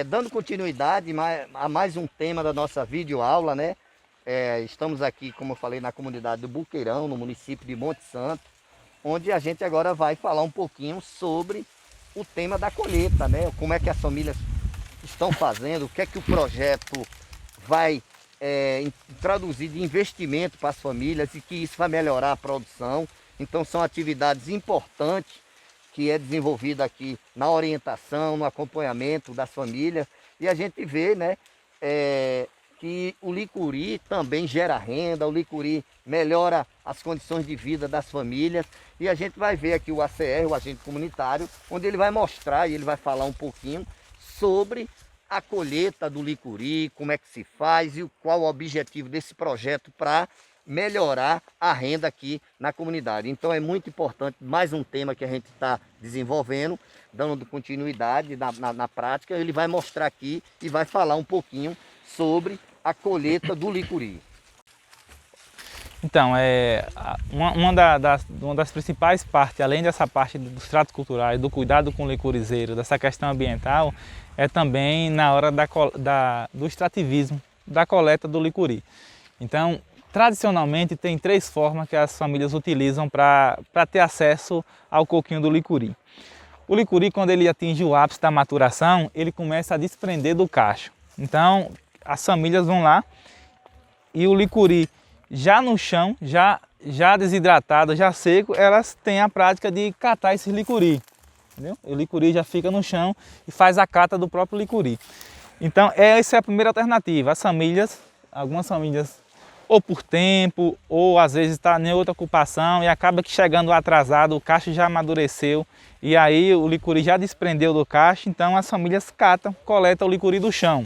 Dando continuidade a mais um tema da nossa videoaula, né? Estamos aqui, como eu falei, na comunidade do Boqueirão, no município de Monte Santo, onde a gente agora vai falar um pouquinho sobre o tema da colheita, né? Como é que as famílias estão fazendo, o que é que o projeto vai traduzir de investimento para as famílias e que isso vai melhorar a produção. Então são atividades importantes que é desenvolvida aqui na orientação, no acompanhamento das famílias. E a gente vê, né, que o licuri também gera renda, o licuri melhora as condições de vida das famílias. E a gente vai ver aqui o ACR, o agente comunitário, onde ele vai mostrar e ele vai falar um pouquinho sobre a colheita do licuri, como é que se faz e qual o objetivo desse projeto para melhorar a renda aqui na comunidade. Então é muito importante, mais um tema que a gente está desenvolvendo, dando continuidade na prática. Ele vai mostrar aqui e vai falar um pouquinho sobre a colheita do licuri. Então, uma das principais partes, além dessa parte dos tratos culturais, do cuidado com o licurizeiro, dessa questão ambiental, é também na hora do extrativismo, da coleta do licuri. Então, tradicionalmente, tem 3 formas que as famílias utilizam para ter acesso ao coquinho do licuri. O licuri, quando ele atinge o ápice da maturação, ele começa a desprender do cacho. Então, as famílias vão lá e o licuri já no chão, já desidratado, já seco, elas têm a prática de catar esse licuri. Entendeu? O licuri já fica no chão e faz a cata do próprio licuri. Então, essa é a primeira alternativa. Algumas famílias, ou por tempo, ou às vezes está em outra ocupação e acaba que chegando atrasado, o cacho já amadureceu e aí o licuri já desprendeu do cacho, então as famílias catam, coletam o licuri do chão.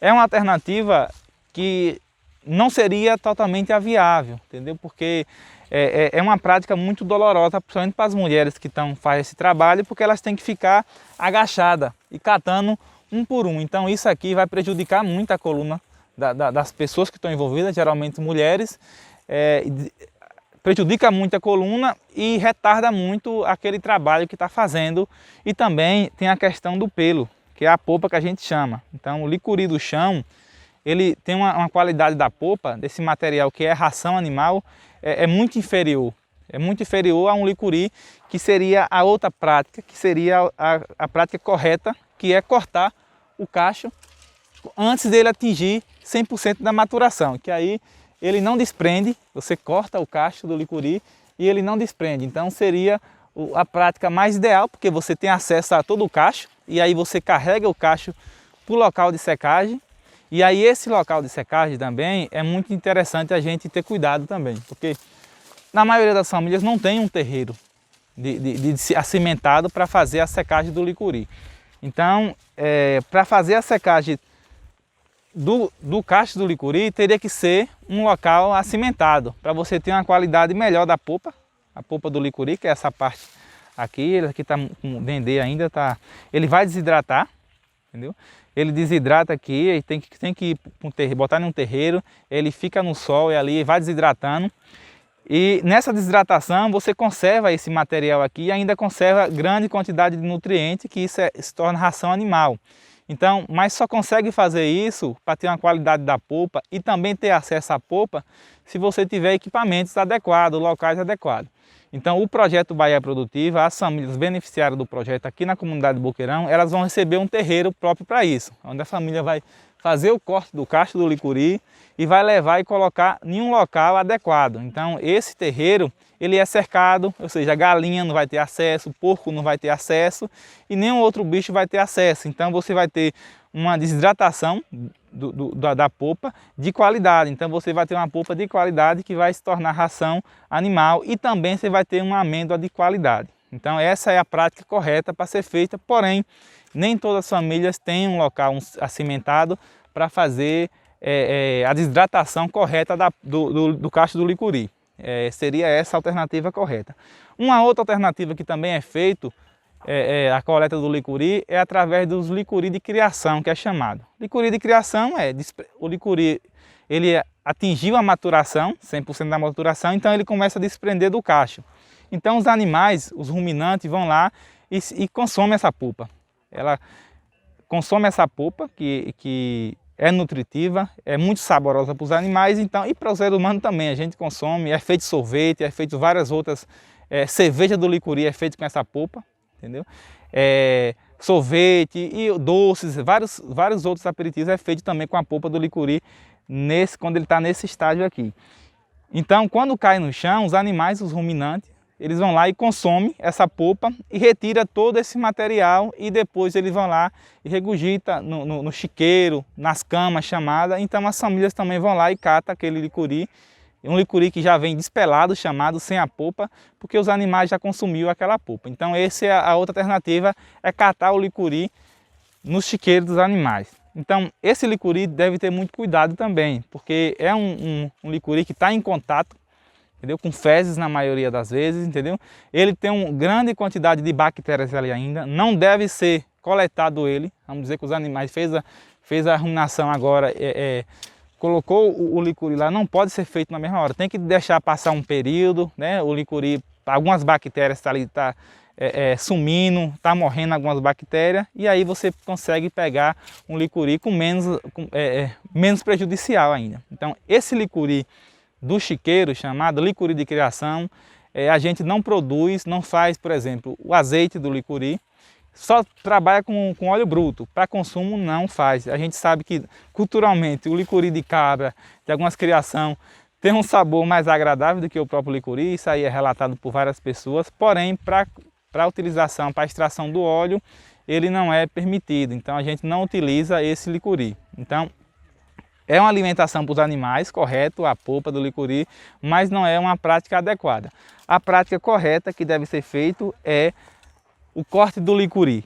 É uma alternativa que não seria totalmente viável, entendeu? Porque é uma prática muito dolorosa, principalmente para as mulheres que fazem esse trabalho, porque elas têm que ficar agachadas e catando um por um. Então isso aqui vai prejudicar muito a coluna das pessoas que estão envolvidas, geralmente mulheres, prejudica muito a coluna e retarda muito aquele trabalho que está fazendo. E também tem a questão do pelo, que é a polpa que a gente chama. Então o licuri do chão, ele tem uma qualidade da polpa, desse material que é ração animal, é muito inferior. É muito inferior a um licuri, que seria a outra prática, que seria a prática correta, que é cortar o cacho antes dele atingir 100% da maturação, que aí ele não desprende, você corta o cacho do licuri e ele não desprende. Então seria a prática mais ideal, porque você tem acesso a todo o cacho e aí você carrega o cacho para o local de secagem. E aí esse local de secagem também é muito interessante a gente ter cuidado também, porque na maioria das famílias não tem um terreiro acimentado para fazer a secagem do licuri. Então, para fazer a secagem do cacho do licuri, teria que ser um local acimentado, para você ter uma qualidade melhor da polpa, a polpa do licuri, que é essa parte aqui, ele aqui está com dendê ainda, ele vai desidratar, entendeu? Ele desidrata aqui, tem que ir para um terreiro, botar em um terreiro, ele fica no sol e ali vai desidratando. E nessa desidratação você conserva esse material aqui e ainda conserva grande quantidade de nutrientes, que isso se torna ração animal. Então, mas só consegue fazer isso para ter uma qualidade da polpa e também ter acesso à polpa se você tiver equipamentos adequados, locais adequados. Então, o projeto Bahia Produtiva, as famílias beneficiárias do projeto aqui na comunidade do Boqueirão, elas vão receber um terreiro próprio para isso, onde a família vai fazer o corte do cacho do licuri e vai levar e colocar em um local adequado. Então esse terreiro ele é cercado, ou seja, a galinha não vai ter acesso, o porco não vai ter acesso e nenhum outro bicho vai ter acesso. Então você vai ter uma desidratação da polpa de qualidade. Então você vai ter uma polpa de qualidade que vai se tornar ração animal e também você vai ter uma amêndoa de qualidade. Então essa é a prática correta para ser feita, porém nem todas as famílias têm um local acimentado para fazer a desidratação correta do cacho do licuri. Seria essa a alternativa correta. Uma outra alternativa que também é feito a coleta do licuri é através dos licuri de criação, que é chamado. Licuri de criação o licuri ele atingiu a maturação, 100% da maturação, então ele começa a desprender do cacho. Então os animais, os ruminantes, vão lá e consomem essa polpa. Ela consome essa polpa que é nutritiva, é muito saborosa para os animais, então, e para o ser humano também. A gente consome, é feito sorvete, é feito várias outras, cerveja do licuri é feito com essa polpa. Entendeu? Sorvete e doces, vários outros aperitivos é feito também com a polpa do licuri quando ele está nesse estágio aqui. Então, quando cai no chão, os animais, os ruminantes, eles vão lá e consomem essa polpa e retira todo esse material e depois eles vão lá e regurgita no chiqueiro, nas camas chamadas. Então as famílias também vão lá e catam aquele licuri, um licuri que já vem despelado, chamado sem a polpa, porque os animais já consumiram aquela polpa. Então essa é a outra alternativa, é catar o licuri nos chiqueiros dos animais. Então esse licuri deve ter muito cuidado também, porque é um licuri que está em contato, entendeu? Com fezes na maioria das vezes, entendeu? Ele tem uma grande quantidade de bactérias ali ainda, não deve ser coletado ele, vamos dizer que os animais fez a ruminação agora, colocou o licuri lá, não pode ser feito na mesma hora, tem que deixar passar um período, né? O licuri, algumas bactérias estão ali, sumindo, está morrendo algumas bactérias, e aí você consegue pegar um licuri com menos prejudicial ainda. Então esse licuri do chiqueiro, chamado licuri de criação, a gente não produz, não faz, por exemplo, o azeite do licuri, só trabalha com óleo bruto, para consumo não faz. A gente sabe que culturalmente o licuri de cabra, de algumas criações, tem um sabor mais agradável do que o próprio licuri, isso aí é relatado por várias pessoas, porém para a utilização, para a extração do óleo, ele não é permitido, então a gente não utiliza esse licuri. Então é uma alimentação para os animais, correto, a polpa do licuri, mas não é uma prática adequada. A prática correta que deve ser feito é o corte do licuri,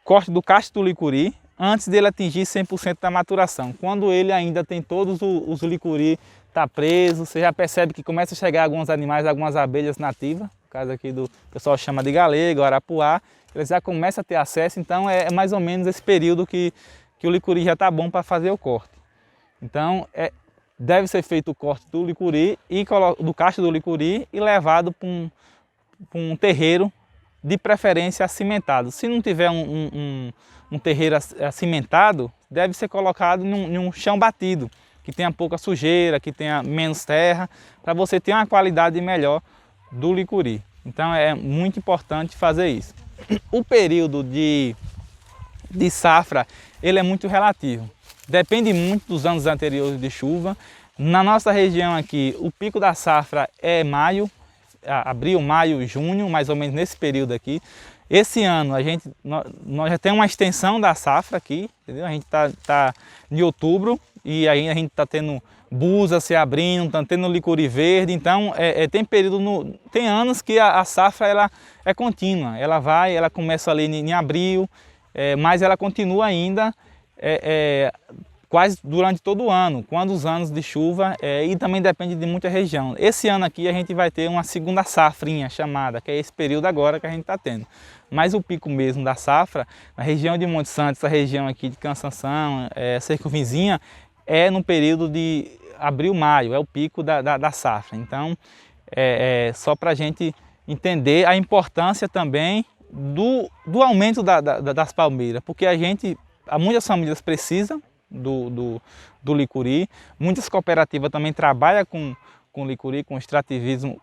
corte do cacho do licuri, antes dele atingir 100% da maturação. Quando ele ainda tem todos os licuri tá preso, você já percebe que começa a chegar alguns animais, algumas abelhas nativas, no caso aqui do pessoal chama de galego, arapuá, eles já começam a ter acesso, então é mais ou menos esse período que o licuri já está bom para fazer o corte. Então deve ser feito o corte do licuri, do cacho do licuri e levado para um terreiro, de preferência acimentado. Se não tiver um terreiro acimentado, deve ser colocado em um chão batido, que tenha pouca sujeira, que tenha menos terra, para você ter uma qualidade melhor do licuri. Então é muito importante fazer isso. O período de safra, ele é muito relativo. Depende muito dos anos anteriores de chuva. Na nossa região aqui, o pico da safra é maio, abril, maio, junho, mais ou menos nesse período aqui. Esse ano nós já temos uma extensão da safra aqui, entendeu? A gente tá em outubro e aí a gente está tendo busa se abrindo, tá tendo licuri verde, então tem anos que a safra ela é contínua, ela começa ali em abril, mas ela continua ainda quase durante todo o ano, quando os anos de chuva, e também depende de muita região. Esse ano aqui a gente vai ter uma segunda safrinha chamada, que é esse período agora que a gente está tendo. Mas o pico mesmo da safra, na região de Monte Santo, essa região aqui de Cansanção, Cerco-Vizinha, é no período de abril, maio, é o pico da safra. Então, só para a gente entender a importância também do aumento das palmeiras, porque muitas famílias precisam do licuri, muitas cooperativas também trabalham com licuri, com extrativismo,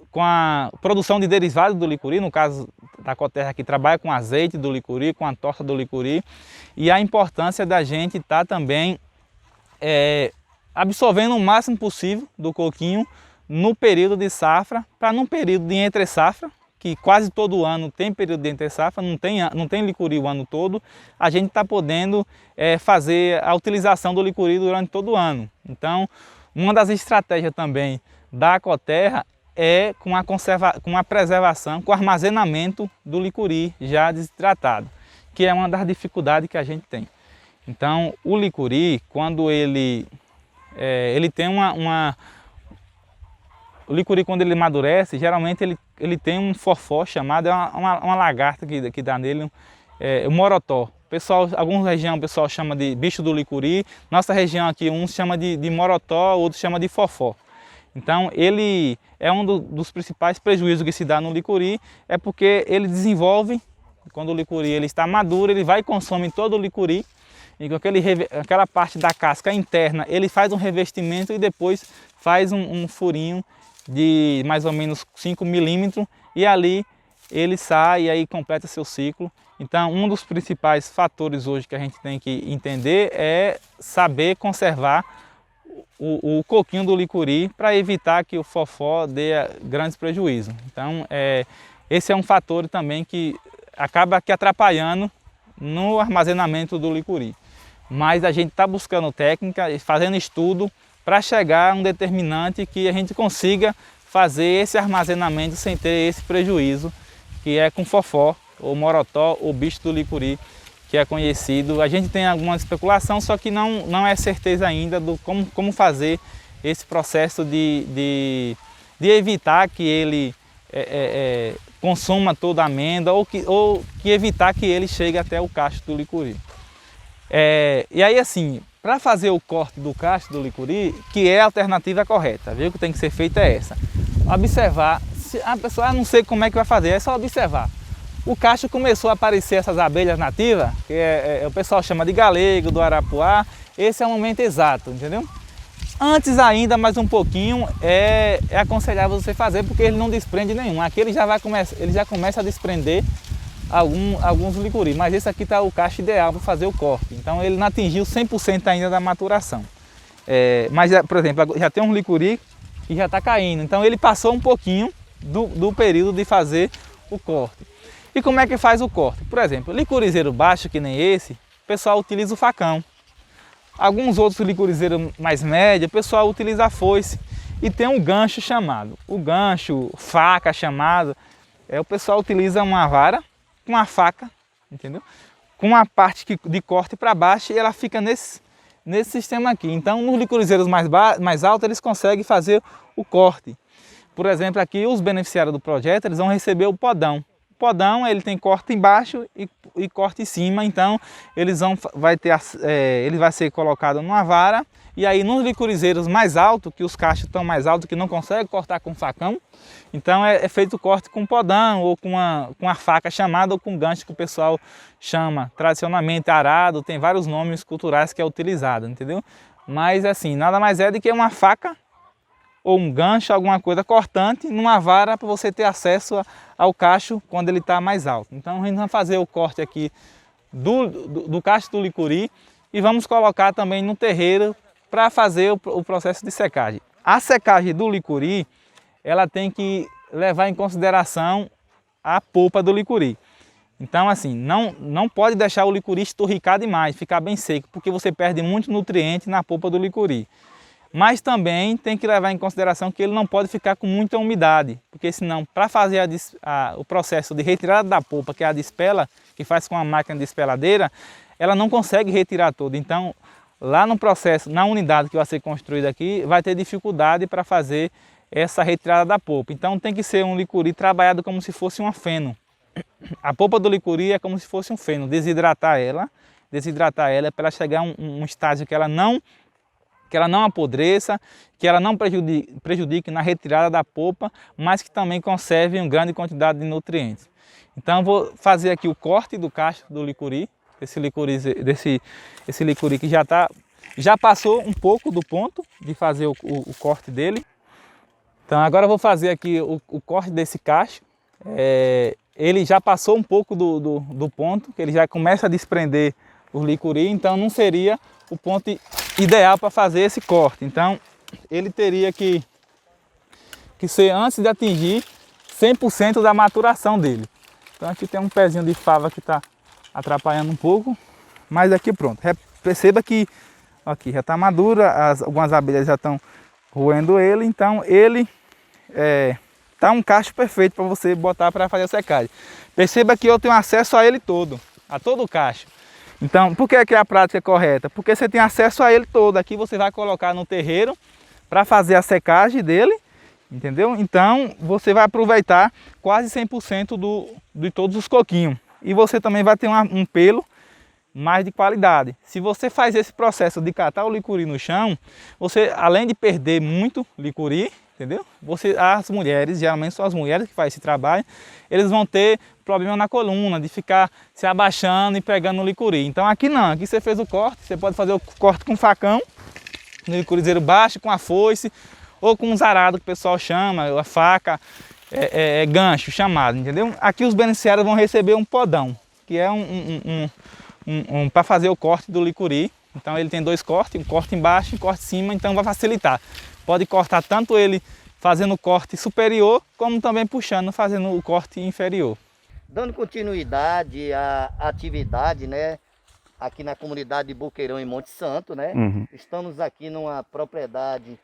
com a produção de derivados do licuri, no caso da Coterra que trabalha com azeite do licuri, com a torta do licuri, e a importância da gente estar também absorvendo o máximo possível do coquinho no período de safra, para num período de entre safra, que quase todo ano tem período de entre safra, não tem licuri o ano todo, a gente está podendo fazer a utilização do licuri durante todo o ano. Então, uma das estratégias também da Coterra é com a preservação, com o armazenamento do licuri já desidratado, que é uma das dificuldades que a gente tem. Então, o licuri, quando ele tem o licuri, quando ele amadurece, geralmente ele tem um forfó chamado, uma lagarta que dá nele, o morotó. Algumas regiões o pessoal chama de bicho do licuri, nossa região aqui uns chama de morotó, outros chama de fofó. Então ele é um dos principais prejuízos que se dá no licuri, é porque ele desenvolve, quando o licuri ele está maduro, ele vai e consome todo o licuri, e com aquela parte da casca interna ele faz um revestimento e depois faz um furinho de mais ou menos 5 milímetros e ali ele sai e aí completa seu ciclo. Então um dos principais fatores hoje que a gente tem que entender é saber conservar o coquinho do licuri para evitar que o fofó dê grandes prejuízos. Então esse é um fator também que acaba atrapalhando no armazenamento do licuri. Mas a gente está buscando técnica e fazendo estudo para chegar a um determinante que a gente consiga fazer esse armazenamento sem ter esse prejuízo, que é com fofó, ou morotó, ou bicho do licuri, que é conhecido. A gente tem alguma especulação, só que não é certeza ainda do como fazer esse processo de evitar que ele consuma toda a amêndoa ou que evitar que ele chegue até o cacho do licuri. E aí assim, para fazer o corte do cacho do licuri, que é a alternativa correta, viu? Que tem que ser feita é essa. Observar, se a pessoa não sei como é que vai fazer, é só observar. O cacho começou a aparecer essas abelhas nativas, que o pessoal chama de galego, do arapuá, esse é o momento exato, entendeu? Antes ainda, mais um pouquinho, é aconselhável você fazer, porque ele não desprende nenhum. Aqui ele já começa a desprender alguns licuri, mas esse aqui está o cacho ideal para fazer o corte. Então ele não atingiu 100% ainda da maturação. Mas, por exemplo, já tem um licuri que já está caindo, então ele passou um pouquinho do período de fazer o corte. E como é que faz o corte? Por exemplo, licurizeiro baixo, que nem esse, o pessoal utiliza o facão. Alguns outros licurizeiros mais médios, o pessoal utiliza a foice. E tem um gancho chamado, faca chamado, o pessoal utiliza uma vara com uma faca, entendeu? Com uma parte de corte para baixo e ela fica nesse sistema aqui. Então, nos licurizeiros mais altos, eles conseguem fazer o corte. Por exemplo, aqui os beneficiários do projeto, eles vão receber o podão. O podão, ele tem corte embaixo e corte em cima, então ele vai ser colocado numa vara. E aí nos licurizeiros mais altos, que os cachos estão mais altos, que não conseguem cortar com facão, então é feito o corte com podão ou com a faca chamada ou com gancho, que o pessoal chama tradicionalmente arado, tem vários nomes culturais que é utilizado, entendeu? Mas assim, nada mais é do que uma faca ou um gancho, alguma coisa cortante, numa vara para você ter acesso ao cacho quando ele está mais alto. Então a gente vai fazer o corte aqui do cacho do licuri e vamos colocar também no terreiro para fazer o processo de secagem. A secagem do licuri, ela tem que levar em consideração a polpa do licuri. Então assim, não pode deixar o licuri esturricar demais, ficar bem seco, porque você perde muito nutriente na polpa do licuri. Mas também tem que levar em consideração que ele não pode ficar com muita umidade, porque senão, para fazer o processo de retirada da polpa, que é a despela, que faz com a máquina despeladeira, ela não consegue retirar tudo. Então, lá no processo, na unidade que vai ser construída aqui, vai ter dificuldade para fazer essa retirada da polpa. Então tem que ser um licuri trabalhado como se fosse um feno. A polpa do licuri é como se fosse um feno, desidratar ela para ela chegar a um estágio que ela não apodreça, que ela não prejudique na retirada da polpa, mas que também conserve uma grande quantidade de nutrientes. Então eu vou fazer aqui o corte do cacho do licuri, esse licuri que já passou um pouco do ponto de fazer o corte dele. Então agora eu vou fazer aqui o corte desse cacho. ele já passou um pouco do ponto, que ele já começa a desprender o licuri, então não seria o ponto ideal para fazer esse corte. Então ele teria que ser antes de atingir 100% da maturação dele. Então aqui tem um pezinho de fava que está atrapalhando um pouco, mas aqui pronto. Perceba que aqui já está madura, algumas abelhas já estão roendo ele, então ele tá um cacho perfeito para você botar para fazer a secagem. Perceba que eu tenho acesso a ele todo, a todo o cacho. Então, por que é a prática é correta? Porque você tem acesso a ele todo. Aqui você vai colocar no terreiro para fazer a secagem dele, entendeu? Então, você vai aproveitar quase 100% de todos os coquinhos. E você também vai ter um pelo mais de qualidade. Se você faz esse processo de catar o licuri no chão, você, além de perder muito licuri, entendeu? As mulheres, geralmente são as mulheres que fazem esse trabalho, eles vão ter problema na coluna, de ficar se abaixando e pegando o licuri. Então aqui não, aqui você fez o corte, você pode fazer o corte com facão, no licurizeiro baixo, com a foice, ou com um zarado que o pessoal chama, a faca, gancho chamado, entendeu? Aqui os beneficiários vão receber um podão, que é para fazer o corte do licuri. Então ele tem dois cortes, um corte embaixo e um corte em cima, então vai facilitar. Pode cortar tanto ele fazendo o corte superior, como também puxando, fazendo o corte inferior. Dando continuidade à atividade, né, aqui na comunidade de Boqueirão, em Monte Santo, né? Uhum. Estamos aqui numa propriedade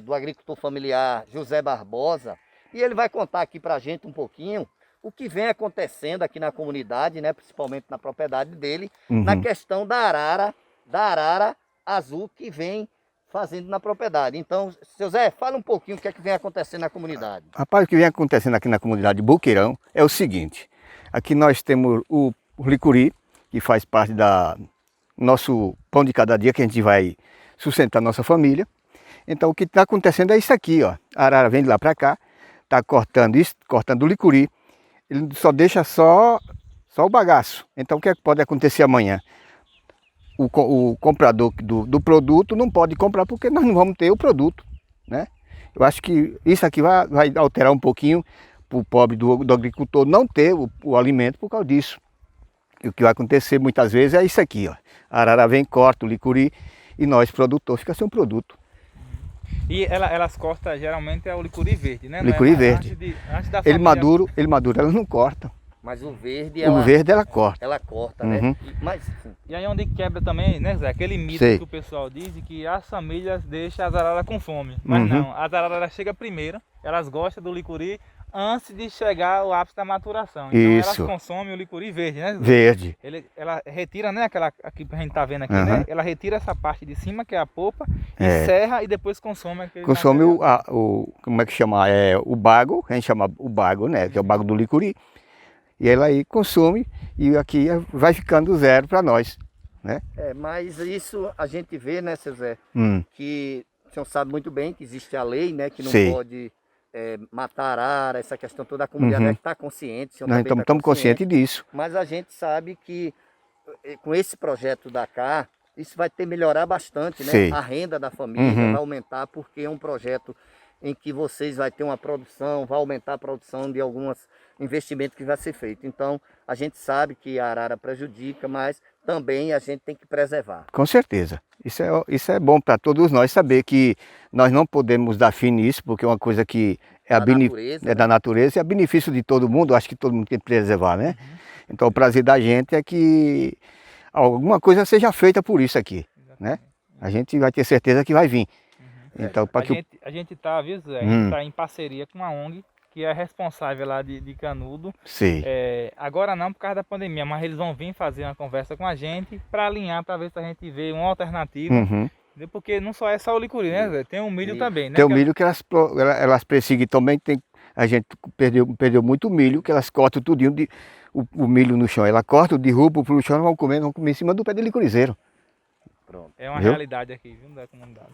do agricultor familiar José Barbosa, e ele vai contar aqui para a gente um pouquinho o que vem acontecendo aqui na comunidade, né, principalmente na propriedade dele, na questão da arara azul que vem fazendo na propriedade. Então, seu Zé, fala um pouquinho o que é que vem acontecendo na comunidade. Rapaz, o que vem acontecendo aqui na comunidade de Boqueirão é o seguinte. Aqui nós temos o licuri, que faz parte da nosso pão de cada dia, que a gente vai sustentar nossa família. Então o que está acontecendo é isso aqui, ó. A arara vem de lá para cá, está cortando o licuri, ele só deixa só o bagaço. Então o que é que pode acontecer amanhã? O comprador do produto não pode comprar porque nós não vamos ter o produto, né? Eu acho que isso aqui vai alterar um pouquinho para o pobre do agricultor não ter o alimento por causa disso. E o que vai acontecer muitas vezes é isso aqui, ó. A arara vem, corta o licuri e nós, produtor, fica sem um produto. E elas cortam, geralmente é o licuri verde, né? Licuri verde. Antes da Ele família... maduro, ela não corta. Mas o verde, O verde ela corta. ela corta, né? Mas, E aí onde quebra também, né, Zé? Aquele mito Sei. que o pessoal diz de que as famílias deixam as araras com fome. Mas não, as araras chegam primeiro, elas gostam do licuri antes de chegar o ápice da maturação. Então Isso. elas consomem o licuri verde, né, Zé? Verde. Ela retira, né, aquela aqui que a gente tá vendo aqui, né? Ela retira essa parte de cima, que é a polpa, serra e depois consome aquele Consome material. como é que chama? O bago, a gente chama o bago, né? Que é o bago do licuri. E ela aí consome e aqui vai ficando zero para nós, né? Mas isso a gente vê, né, seu Zé? Que o senhor sabe muito bem que existe a lei, né? Que não Sim. pode matar arara, essa questão toda. A comunidade está consciente, o senhor Nós também estamos tá consciente. conscientes disso. Mas a gente sabe que com esse projeto da CA, isso vai ter melhorar bastante, né? Sim. A renda da família vai aumentar, porque é um projeto em que vocês vai ter uma produção, vai aumentar a produção de alguns investimentos que vai ser feito. Então, a gente sabe que a arara prejudica, mas também a gente tem que preservar. Com certeza. Isso é bom para todos nós saber que nós não podemos dar fim nisso, porque é uma coisa que da natureza e é benefício de todo mundo. Eu acho que todo mundo tem que preservar, né? Então o prazer da gente é que alguma coisa seja feita por isso aqui, né? A gente vai ter certeza que vai vir. Então, A gente tá, viu, Zé? A gente tá em parceria com uma ONG que é responsável lá de Canudo. Sim. Agora não por causa da pandemia, mas eles vão vir fazer uma conversa com a gente para alinhar, para ver se a gente vê uma alternativa. Porque não só é só o licuri, né, Zé? Tem o milho também, né? Tem o milho que elas perseguem também. A gente perdeu muito milho, que elas cortam tudinho, o milho no chão. Ela corta, derruba pro chão, vão comer em cima do pé de licurizeiro. Pronto. É uma realidade aqui, viu, da comunidade.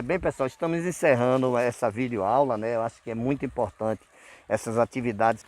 Bem, pessoal, estamos encerrando essa videoaula, né? Eu acho que é muito importante essas atividades.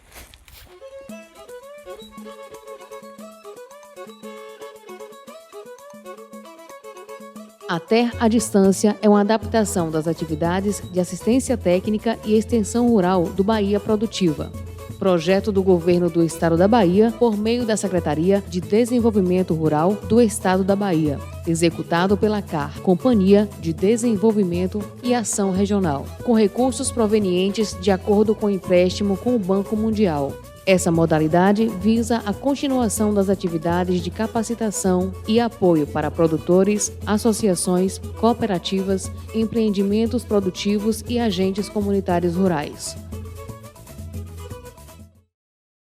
Até a Distância é uma adaptação das atividades de assistência técnica e extensão rural do Bahia Produtiva, projeto do Governo do Estado da Bahia por meio da Secretaria de Desenvolvimento Rural do Estado da Bahia, executado pela CAR, Companhia de Desenvolvimento e Ação Regional, com recursos provenientes de acordo com o empréstimo com o Banco Mundial. Essa modalidade visa a continuação das atividades de capacitação e apoio para produtores, associações, cooperativas, empreendimentos produtivos e agentes comunitários rurais.